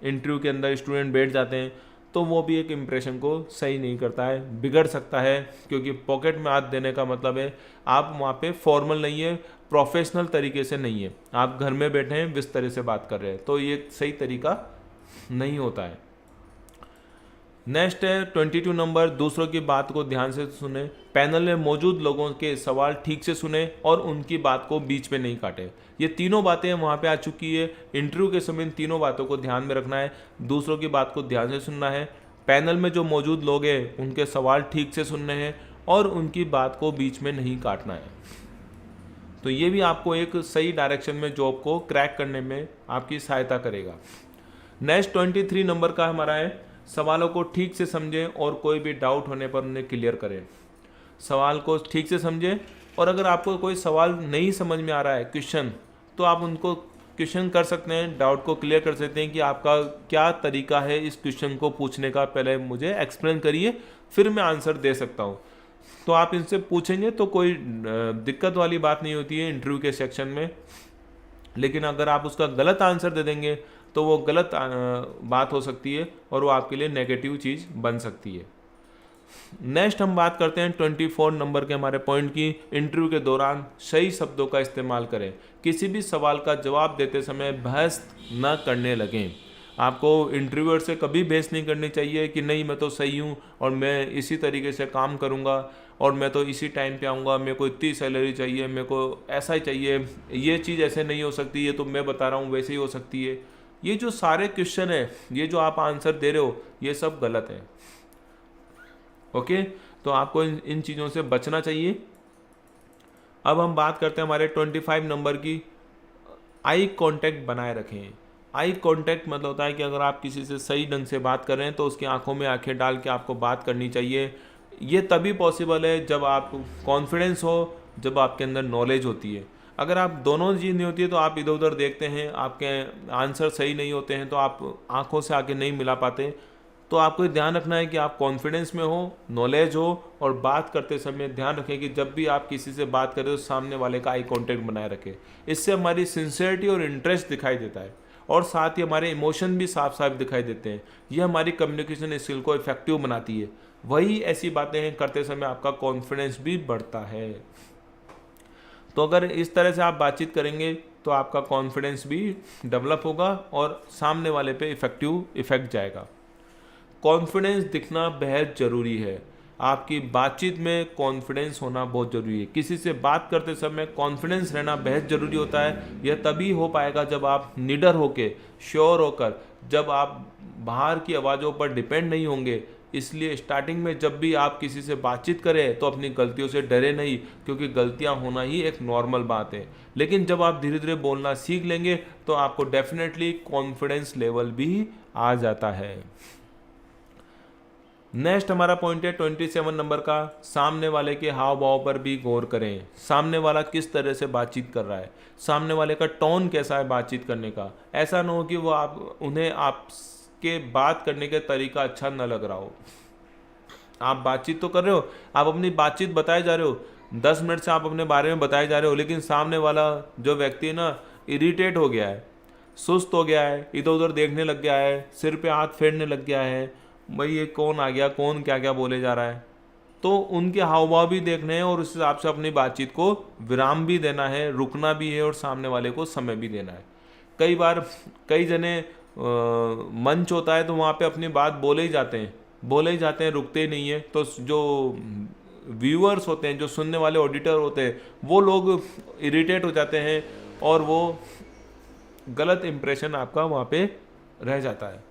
इंटरव्यू के अंदर स्टूडेंट बैठ जाते हैं, तो वो भी एक इम्प्रेशन को सही नहीं करता है, बिगड़ सकता है। क्योंकि पॉकेट में हाथ देने का मतलब है आप वहाँ पे फॉर्मल नहीं है, प्रोफेशनल तरीके से नहीं है, आप घर में बैठे हैं इस तरह से बात कर रहे हैं, तो ये सही तरीका नहीं होता है। नेक्स्ट है 22 नंबर, दूसरों की बात को ध्यान से सुने। पैनल में मौजूद लोगों के सवाल ठीक से सुने और उनकी बात को बीच में नहीं काटे। ये तीनों बातें वहाँ पे आ चुकी है। इंटरव्यू के समय इन तीनों बातों को ध्यान में रखना है। दूसरों की बात को ध्यान से सुनना है, पैनल में जो मौजूद लोग हैं उनके सवाल ठीक से सुनने हैं और उनकी बात को बीच में नहीं काटना है। तो ये भी आपको एक सही डायरेक्शन में जॉब को क्रैक करने में आपकी सहायता करेगा। नेक्स्ट 23 नंबर का हमारा है, सवालों को ठीक से समझें और कोई भी डाउट होने पर उन्हें क्लियर करें। सवाल को ठीक से समझें और अगर आपको कोई सवाल नहीं समझ में आ रहा है क्वेश्चन, तो आप उनको क्वेश्चन कर सकते हैं, डाउट को क्लियर कर सकते हैं कि आपका क्या तरीका है इस क्वेश्चन को पूछने का, पहले मुझे एक्सप्लेन करिए फिर मैं आंसर दे सकता हूँ। तो आप इनसे पूछेंगे तो कोई दिक्कत वाली बात नहीं होती है इंटरव्यू के सेक्शन में। लेकिन अगर आप उसका गलत आंसर दे देंगे तो वो गलत बात हो सकती है और वो आपके लिए नेगेटिव चीज़ बन सकती है। नेक्स्ट हम बात करते हैं 24 नंबर के हमारे पॉइंट की, इंटरव्यू के दौरान सही शब्दों का इस्तेमाल करें। किसी भी सवाल का जवाब देते समय बहस न करने लगें। आपको इंटरव्यूअर से कभी बहस नहीं करनी चाहिए कि नहीं मैं तो सही हूँ और मैं इसी तरीके से काम करूँगा और मैं तो इसी टाइम पे आऊँगा, मेरे को इतनी सैलरी चाहिए, मेरे को ऐसा ही चाहिए, ये चीज़ ऐसे नहीं हो सकती, ये तो मैं बता रहा हूँ वैसे ही हो सकती है। ये जो सारे क्वेश्चन है, ये जो आप आंसर दे रहे हो, ये सब गलत है। ओके, तो आपको इन चीज़ों से बचना चाहिए। अब हम बात करते हैं हमारे 25 नंबर की, आई कांटेक्ट बनाए रखें। आई कांटेक्ट मतलब होता है कि अगर आप किसी से सही ढंग से बात कर रहे हैं तो उसकी आंखों में आंखें डाल के आपको बात करनी चाहिए। ये तभी पॉसिबल है जब आप कॉन्फिडेंस हो, जब आपके अंदर नॉलेज होती है। अगर आप दोनों चीज़ नहीं होती है तो आप इधर उधर देखते हैं, आपके आंसर सही नहीं होते हैं, तो आप आंखों से आके नहीं मिला पाते। तो आपको ध्यान रखना है कि आप कॉन्फिडेंस में हो, नॉलेज हो, और बात करते समय ध्यान रखें कि जब भी आप किसी से बात करें तो सामने वाले का आई कांटेक्ट बनाए रखें। इससे हमारी सिंसियरिटी और इंटरेस्ट दिखाई देता है और साथ ही हमारे इमोशन भी साफ साफ दिखाई देते हैं। ये हमारी कम्युनिकेशन स्किल को इफेक्टिव बनाती है। वही ऐसी बातें करते समय आपका कॉन्फिडेंस भी बढ़ता है। तो अगर इस तरह से आप बातचीत करेंगे तो आपका कॉन्फिडेंस भी डेवलप होगा और सामने वाले पे इफेक्टिव इफेक्ट जाएगा। कॉन्फिडेंस दिखना बेहद ज़रूरी है। आपकी बातचीत में कॉन्फिडेंस होना बहुत ज़रूरी है। किसी से बात करते समय कॉन्फिडेंस रहना बेहद ज़रूरी होता है। यह तभी हो पाएगा जब आप निडर होकर, श्योर होकर, जब आप बाहर की आवाज़ों पर डिपेंड नहीं होंगे। इसलिए स्टार्टिंग में जब भी आप किसी से बातचीत करें तो अपनी गलतियों से डरे नहीं, क्योंकि गलतियां होना ही एक नॉर्मल बात है। लेकिन जब आप धीरे धीरे बोलना सीख लेंगे तो आपको डेफिनेटली कॉन्फिडेंस लेवल भी आ जाता है। नेक्स्ट हमारा पॉइंट है 27 नंबर का, सामने वाले के हाव भाव पर भी गौर करें। सामने वाला किस तरह से बातचीत कर रहा है, सामने वाले का टोन कैसा है बातचीत करने का। ऐसा ना हो कि वो उन्हें आपके बात करने का तरीका अच्छा न लग रहा हो। आप बातचीत तो कर रहे हो, आप अपनी बातचीत बताए जा रहे हो, 10 मिनट से आप अपने बारे में बताए जा रहे हो, लेकिन सामने वाला जो व्यक्ति है ना, इरिटेट हो गया है, सुस्त हो गया है, इधर उधर देखने लग गया है, सिर पे हाथ फेरने लग गया है, भाई ये कौन आ गया, कौन क्या क्या बोले जा रहा है। तो उनके हाव भाव भी देखने हैं और उस हिसाब से अपनी बातचीत को विराम भी देना है, रुकना भी है और सामने वाले को समय भी देना है। कई बार कई जने मंच होता है तो वहाँ पे अपनी बात बोले ही जाते हैं, बोले ही जाते हैं, रुकते ही नहीं है। तो जो व्यूअर्स होते हैं, जो सुनने वाले ऑडिटर होते हैं, वो लोग इरिटेट हो जाते हैं और वो गलत इंप्रेशन आपका वहाँ पे रह जाता है।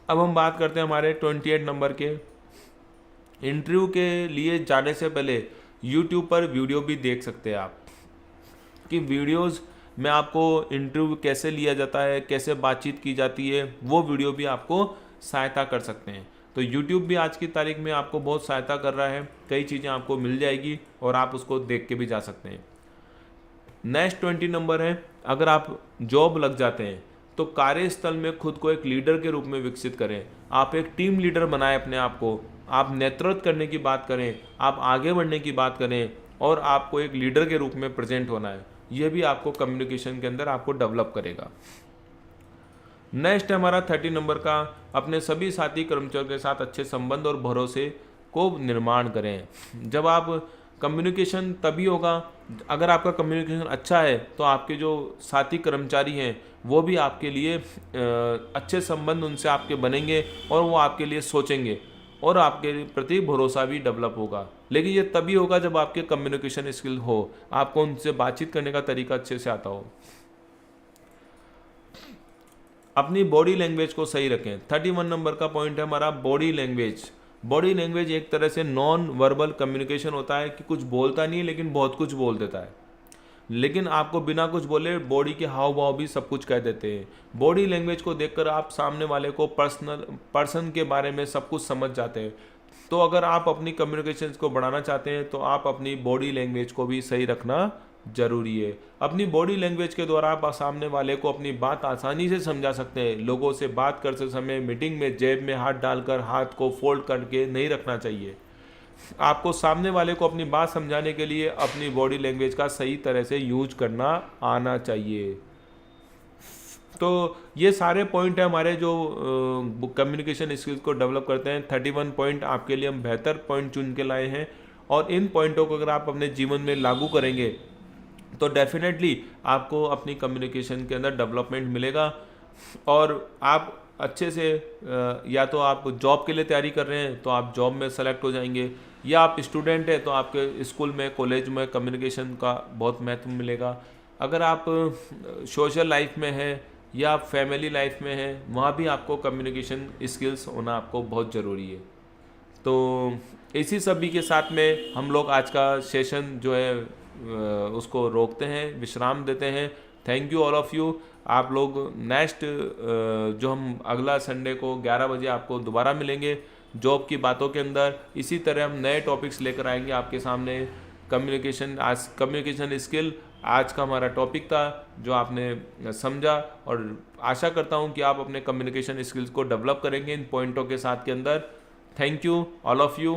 अब हम बात करते हैं हमारे 28 नंबर के। इंटरव्यू के लिए जाने से पहले यूट्यूब पर वीडियो भी देख सकते हैं आप, कि वीडियोस में आपको इंटरव्यू कैसे लिया जाता है, कैसे बातचीत की जाती है, वो वीडियो भी आपको सहायता कर सकते हैं। तो यूट्यूब भी आज की तारीख में आपको बहुत सहायता कर रहा है, कई चीज़ें आपको मिल जाएगी और आप उसको देख के भी जा सकते हैं। नेक्स्ट 20 नंबर है, अगर आप जॉब लग जाते हैं तो कार्यस्थल में खुद को एक लीडर के रूप में विकसित करें। आप एक टीम लीडर बनाएं अपने आप को, आप नेतृत्व करने की बात करें, आप आगे बढ़ने की बात करें और आपको एक लीडर के रूप में प्रेजेंट होना है। यह भी आपको कम्युनिकेशन के अंदर आपको डेवलप करेगा। नेक्स्ट है हमारा 30 नंबर का, अपने सभी साथी कर्मचारियों के साथ अच्छे संबंध और भरोसे को निर्माण करें। जब आप कम्युनिकेशन तभी होगा, अगर आपका कम्युनिकेशन अच्छा है तो आपके जो साथी कर्मचारी हैं वो भी आपके लिए अच्छे संबंध उनसे आपके बनेंगे और वो आपके लिए सोचेंगे और आपके प्रति भरोसा भी डेवलप होगा। लेकिन ये तभी होगा जब आपके कम्युनिकेशन स्किल हो, आपको उनसे बातचीत करने का तरीका अच्छे से आता हो। अपनी बॉडी लैंग्वेज को सही रखें। 31 नंबर का पॉइंट है हमारा बॉडी लैंग्वेज। बॉडी लैंग्वेज एक तरह से नॉन वर्बल कम्युनिकेशन होता है कि कुछ बोलता नहीं है लेकिन बहुत कुछ बोल देता है, लेकिन आपको बिना कुछ बोले बॉडी के हाव भाव भी सब कुछ कह देते हैं। बॉडी लैंग्वेज को देखकर आप सामने वाले को पर्सन के बारे में सब कुछ समझ जाते हैं। तो अगर आप अपनी कम्युनिकेशन को बढ़ाना चाहते हैं तो आप अपनी बॉडी लैंग्वेज को भी सही रखना जरूरी है। अपनी बॉडी लैंग्वेज के द्वारा आप सामने वाले को अपनी बात आसानी से समझा सकते हैं। लोगों से बात करते समय मीटिंग में जेब में हाथ डालकर हाथ को फोल्ड करके नहीं रखना चाहिए। आपको सामने वाले को अपनी बात समझाने के लिए अपनी बॉडी लैंग्वेज का सही तरह से यूज करना आना चाहिए। तो ये सारे पॉइंट है हमारे जो कम्युनिकेशन स्किल्स को डेवलप करते हैं। 31 पॉइंट आपके लिए हम बेहतर पॉइंट चुन के लाए हैं और इन पॉइंटों को अगर आप अपने जीवन में लागू करेंगे तो डेफिनेटली आपको अपनी कम्युनिकेशन के अंदर डेवलपमेंट मिलेगा और आप अच्छे से या तो आप जॉब के लिए तैयारी कर रहे हैं तो आप जॉब में सेलेक्ट हो जाएंगे, या आप स्टूडेंट हैं तो आपके स्कूल में कॉलेज में कम्युनिकेशन का बहुत महत्व मिलेगा। अगर आप सोशल लाइफ में हैं या आप फैमिली लाइफ में हैं, वहाँ भी आपको कम्युनिकेशन स्किल्स होना आपको बहुत ज़रूरी है। तो इसी सभी के साथ में हम लोग आज का सेशन जो है उसको रोकते हैं, विश्राम देते हैं। Thank you all of you. आप लोग नेक्स्ट जो हम अगला संडे को 11 बजे आपको दोबारा मिलेंगे जॉब की बातों के अंदर। इसी तरह हम नए टॉपिक्स लेकर आएंगे आपके सामने। कम्युनिकेशन स्किल आज का हमारा टॉपिक था जो आपने समझा, और आशा करता हूं कि आप अपने कम्युनिकेशन स्किल्स को डेवलप करेंगे इन पॉइंटों के साथ के अंदर। Thank you all of you.